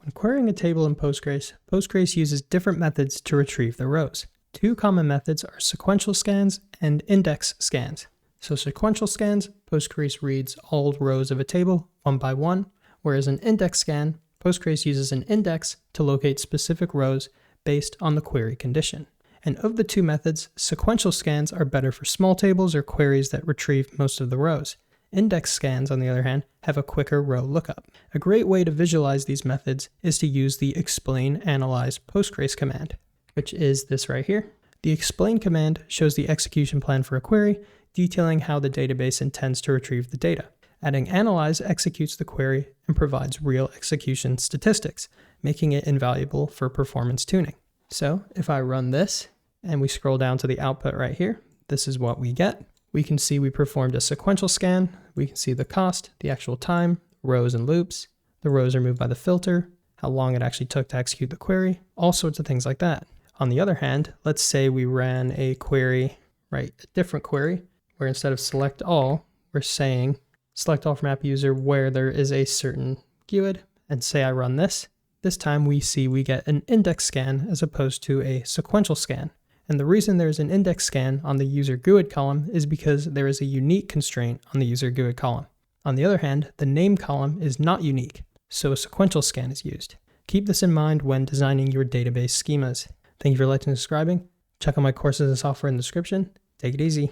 When querying a table in Postgres, Postgres uses different methods to retrieve the rows. Two common methods are sequential scans and index scans. So sequential scans, Postgres reads all rows of a table one by one, whereas an index scan, Postgres uses an index to locate specific rows based on the query condition. And of the two methods, sequential scans are better for small tables or queries that retrieve most of the rows. Index scans, on the other hand, have a quicker row lookup. A great way to visualize these methods is to use the explain analyze Postgres command, which is this right here. The explain command shows the execution plan for a query, detailing how the database intends to retrieve the data. Adding analyze executes the query and provides real execution statistics, making it invaluable for performance tuning. So if I run this and we scroll down to the output right here, this is what we get. We can see we performed a sequential scan. We can see the cost, the actual time, rows and loops. The rows are moved by the filter, how long it actually took to execute the query, all sorts of things like that. On the other hand, let's say we ran a query, right, a different query, where instead of select all, we're saying select all from app user where there is a certain GUID, and say I run this. This time we see we get an index scan as opposed to a sequential scan. And the reason there's an index scan on the user GUID column is because there is a unique constraint on the user GUID column. On the other hand, the name column is not unique, so a sequential scan is used. Keep this in mind when designing your database schemas. Thank you for liking and subscribing. Check out my courses and software in the description. Take it easy.